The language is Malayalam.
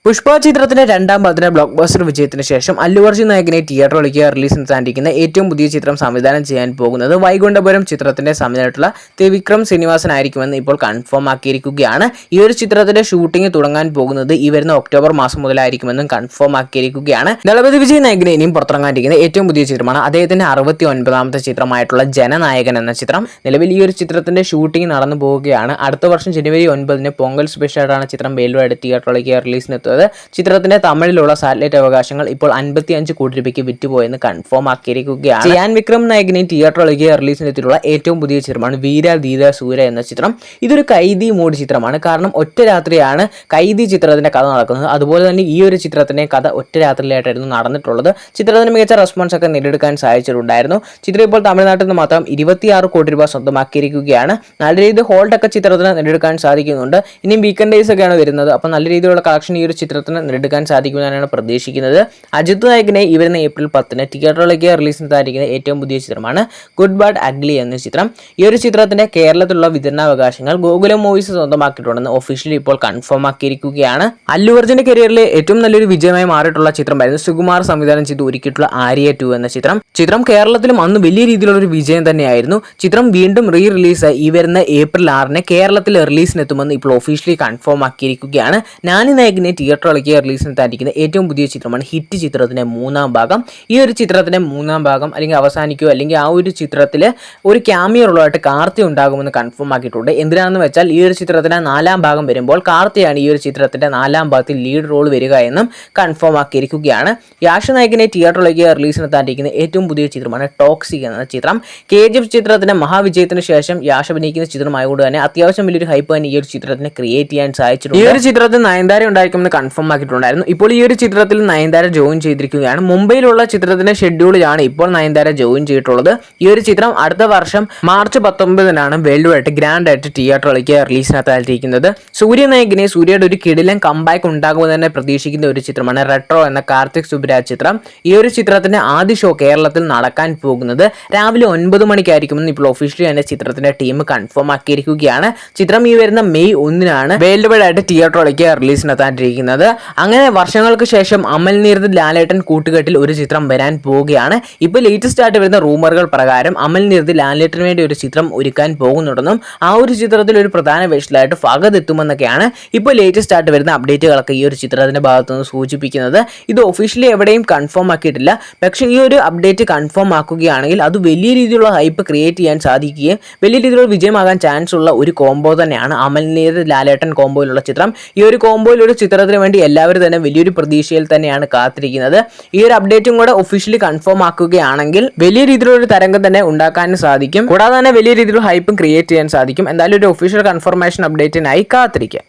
പുഷ്പ ചിത്രത്തിന്റെ രണ്ടാം ഭാഗത്തിന്റെ ബ്ലോക്ക് ബസ്റ്റർ വിജയത്തിന് ശേഷം അല്ലു അർജുൻ നായകനെ തിയേറ്ററിലേക്ക് റിലീസ് നടത്താനിരിക്കുന്ന ഏറ്റവും പുതിയ ചിത്രം സംവിധാനം ചെയ്യാൻ പോകുന്നത് വൈകുണ്ഠപുരം ചിത്രത്തിന്റെ സംവിധാനമായിട്ടുള്ള ത്രിവിക്രം ശ്രീനിവാസനായിരിക്കുമെന്ന് ഇപ്പോൾ കൺഫേം ആക്കിയിരിക്കുകയാണ്. ഈ ഒരു ചിത്രത്തിന്റെ ഷൂട്ടിംഗ് തുടങ്ങാൻ പോകുന്നത് ഈ വരുന്ന ഒക്ടോബർ മാസം മുതലായിരിക്കുമെന്നും കൺഫേം ആക്കിയിരിക്കുകയാണ്. ദളപതി വിജയ് നായകനെ ഇനിയും പുറത്തിറങ്ങാനിരിക്കുന്ന ഏറ്റവും പുതിയ ചിത്രമാണ് അദ്ദേഹത്തിന്റെ 69ാമത്തെ ചിത്രമായിട്ടുള്ള ജനനായകൻ എന്ന ചിത്രം. നിലവിൽ ഈ ഒരു ചിത്രത്തിന്റെ ഷൂട്ടിംഗ് നടന്നു പോവുകയാണ്. അടുത്ത വർഷം ജനുവരി 9 പൊങ്കൽ സ്പെഷ്യലായിട്ടാണ് ചിത്രം വേൾഡ് തിയേറ്ററിലേക്ക് റിലീസിനെത്തുന്നത്. ചിത്രത്തിന്റെ തമിഴിലുള്ള സാറ്റലൈറ്റ് അവകാശങ്ങൾ ഇപ്പോൾ 55 കോടി രൂപയ്ക്ക് വിറ്റുപോയെന്ന് കൺഫേം ആക്കിയിരിക്കുകയാണ്. ജിയാൻ വിക്രം നായകനെ തിയേറ്ററിലേക്ക് റിലീസിനെത്തിയിട്ടുള്ള ഏറ്റവും പുതിയ ചിത്രമാണ് വീര ധീര സൂര്യ എന്ന ചിത്രം. ഇതൊരു കൈദി മോഡ് ചിത്രമാണ്. കാരണം ഒറ്റ രാത്രിയാണ് കൈദി ചിത്രത്തിന്റെ കഥ നടക്കുന്നത്. അതുപോലെ തന്നെ ഈ ഒരു ചിത്രത്തിന്റെ കഥ ഒറ്റ രാത്രിയിലായിട്ടായിരുന്നു നടന്നിട്ടുള്ളത്. ചിത്രത്തിന് മികച്ച റെസ്പോൺസ് ഒക്കെ നേടിയെടുക്കാൻ സാധിച്ചിട്ടുണ്ടായിരുന്നു. ചിത്രം ഇപ്പോൾ തമിഴ്നാട്ടിൽ നിന്ന് മാത്രം 26 കോടി രൂപ സ്വന്തമാക്കിയിരിക്കുകയാണ്. നല്ല രീതിയിൽ ഹോൾഡൊക്കെ ചിത്രത്തിന് നേടിയെടുക്കാൻ സാധിക്കുന്നുണ്ട്. ഇനിയും വീക്കെൻഡ് ഡേയ്സ് ഒക്കെയാണ് വരുന്നത്. അപ്പോൾ നല്ല രീതിയിലുള്ള കളക്ഷൻ ഈ ഒരു ചിത്രത്തിന് നേടിയെടുക്കാൻ സാധിക്കുമെന്നാണ് പ്രതീക്ഷിക്കുന്നത്. അജിത് നായകനെ ഈ വരുന്ന ഏപ്രിൽ 10 തിയേറ്ററിലേക്ക് റിലീസ് ചെയ്തിരിക്കുന്ന ഏറ്റവും പുതിയ ചിത്രമാണ് ഗുഡ് ബാഡ് അഗ്ലി എന്ന ചിത്രം. ഈ ഒരു ചിത്രത്തിന്റെ കേരളത്തിലുള്ള വിതരണാവകാശങ്ങൾ ഗോകുലം മൂവീസ് സ്വന്തമാക്കിയിട്ടുണ്ടെന്ന് ഒഫീഷ്യലി ഇപ്പോൾ കൺഫേം ആക്കിയിരിക്കുകയാണ്. അല്ലു അർജുന്റെ കരിയറിലെ ഏറ്റവും നല്ലൊരു വിജയമായി മാറിയിട്ടുള്ള ചിത്രമായിരുന്നു സുകുമാർ സംവിധാനം ചെയ്ത് ഒരുക്കിയിട്ടുള്ള ആര്യ 2 എന്ന ചിത്രം കേരളത്തിലും അന്ന് വലിയ രീതിയിലുള്ള ഒരു വിജയം തന്നെയായിരുന്നു. ചിത്രം വീണ്ടും റിലീസായി ഈ വരുന്ന ഏപ്രിൽ 6 കേരളത്തിൽ റിലീസിനെത്തുമെന്ന് ഇപ്പോൾ ഒഫീഷ്യലി കൺഫേം ആക്കിയിരിക്കുകയാണ്. നാനി നായകനെ തിയേറ്ററിലേക്ക് റിലീസിനെത്താനിരിക്കുന്ന ഏറ്റവും പുതിയ ചിത്രമാണ് ഹിറ്റ് ചിത്രത്തിന്റെ 3ാം ഭാഗം. ഈ ഒരു ചിത്രത്തിന്റെ 3ാം ഭാഗം അല്ലെങ്കിൽ അവസാനിക്കുകയോ അല്ലെങ്കിൽ ആ ഒരു ചിത്രത്തിൽ ഒരു ക്യാമിയോ റോളായിട്ട് കാർത്തി ഉണ്ടാകുമെന്ന് കൺഫേം ആക്കിയിട്ടുണ്ട്. എന്തിനാണെന്ന് വെച്ചാൽ ഈ ഒരു ചിത്രത്തിന്റെ 4ാം ഭാഗം വരുമ്പോൾ കാർത്തിയാണ് ഈ ഒരു ചിത്രത്തിന്റെ 4ാം ഭാഗത്തിൽ ലീഡ് റോൾ വരിക എന്നും കൺഫേം ആക്കിയിരിക്കുകയാണ്. യാഷ് നായകനെ തിയേറ്ററിലേക്ക് റിലീസിനെത്താനിരിക്കുന്ന ഏറ്റവും പുതിയ ചിത്രമാണ് ടോക്സിക് എന്ന ചിത്രം. KGF ചിത്രത്തിന്റെ മഹാവിജയത്തിന് ശേഷം യാഷ് അഭിനയിക്കുന്ന ചിത്രമായതുകൊണ്ട് തന്നെ അത്യാവശ്യം വലിയൊരു ഹൈപ്പ് തന്നെ ഈ ഒരു ചിത്രത്തിന് ക്രിയേറ്റ് ചെയ്യാൻ സാധിച്ചിട്ടുണ്ട്. ഈ ഒരു ചിത്രത്തിൽ നയൻതാര ഉണ്ടായിരിക്കുമെന്ന് കൺഫേം ആക്കിയിട്ടുണ്ടായിരുന്നു. ഇപ്പോൾ ഈ ഒരു ചിത്രത്തിൽ നയൻതാര ജോയിൻ ചെയ്തിരിക്കുകയാണ്. മുംബൈയിലുള്ള ചിത്രത്തിന്റെ ഷെഡ്യൂളിലാണ് ഇപ്പോൾ നയൻതാര ജോയിൻ ചെയ്തിട്ടുള്ളത്. ഈ ഒരു ചിത്രം അടുത്ത വർഷം മാർച്ച് 19 വേൾഡ് വൈഡ് ഗ്രാൻഡ് ആയിട്ട് തിയേറ്ററിലേക്ക് റിലീസിനെത്താനിരിക്കുന്നത്. സൂര്യ നായകനെ സൂര്യയുടെ ഒരു കിടിലൻ കംബാക്ക് ഉണ്ടാകുമെന്ന് തന്നെ പ്രതീക്ഷിക്കുന്ന ഒരു ചിത്രമാണ് റെട്രോ എന്ന കാർത്തിക് സുബ്രാജ് ചിത്രം. ഈ ഒരു ചിത്രത്തിന്റെ ആദ്യ ഷോ കേരളത്തിൽ നടക്കാൻ പോകുന്നത് രാവിലെ 9 മണിക്കായിരിക്കുമെന്ന് ഇപ്പോൾ ഒഫീഷ്യലി തന്നെ ചിത്രത്തിന്റെ ടീം കൺഫേം ആക്കിയിരിക്കുകയാണ്. ചിത്രം ഈ വരുന്ന മെയ് 1 വേൾഡ് വൈഡ് ആയിട്ട് തിയേറ്ററിലേക്ക് റിലീസിനെത്താനിരിക്കുന്നത്. അങ്ങനെ വർഷങ്ങൾക്ക് ശേഷം അമൽ നീരദ് ലാലേട്ടൻ കൂട്ടുകെട്ടിൽ ഒരു ചിത്രം വരാൻ പോവുകയാണ്. ഇപ്പോൾ ലേറ്റസ്റ്റ് ആയിട്ട് വരുന്ന റൂമറുകൾ പ്രകാരം അമൽ നീരദ് ലാലേട്ടന് വേണ്ടി ഒരു ചിത്രം ഒരുക്കാൻ പോകുന്നുണ്ടെന്നും ആ ഒരു ചിത്രത്തിൽ ഒരു പ്രധാന വേഷത്തിലായിട്ട് ഫഹദ് എത്തുമെന്നൊക്കെയാണ് ഇപ്പോൾ ലേറ്റസ്റ്റ് ആയിട്ട് വരുന്ന അപ്ഡേറ്റുകളൊക്കെ ഈ ഒരു ചിത്രത്തിന്റെ ഭാഗത്തുനിന്ന് സൂചിപ്പിക്കുന്നത്. ഇത് ഒഫീഷ്യലി എവിടെയും കൺഫേം ആക്കിയിട്ടില്ല. പക്ഷേ ഈ ഒരു അപ്ഡേറ്റ് കൺഫേം ആക്കുകയാണെങ്കിൽ അത് വലിയ രീതിയിലുള്ള ഹൈപ്പ് ക്രിയേറ്റ് ചെയ്യാൻ സാധിക്കുകയും വലിയ രീതിയിലുള്ള വിജയമാകാൻ ചാൻസ് ഉള്ള ഒരു കോംബോ തന്നെയാണ് അമൽ നീരദ് ലാലേട്ടൻ കോംബോയിലുള്ള ചിത്രം. ഈ ഒരു കോംബോയിൽ ഒരു ചിത്രത്തിന് വേണ്ടി എല്ലാവരും തന്നെ വലിയൊരു പ്രതീക്ഷയിൽ തന്നെയാണ് കാത്തിരിക്കുന്നത്. ഈ ഒരു അപ്ഡേറ്റും കൂടെ ഒഫീഷ്യലി കൺഫേം ആക്കുകയാണെങ്കിൽ വലിയ രീതിയിലുള്ള ഒരു തരംഗം തന്നെ ഉണ്ടാക്കാൻ സാധിക്കും. കൂടാതെ തന്നെ വലിയ രീതിയിലുള്ള ഹൈപ്പും ക്രിയേറ്റ് ചെയ്യാൻ സാധിക്കും. എന്തായാലും ഒരു ഒഫീഷ്യൽ കൺഫർമേഷൻ അപ്ഡേറ്റിനായി കാത്തിരിക്കാം.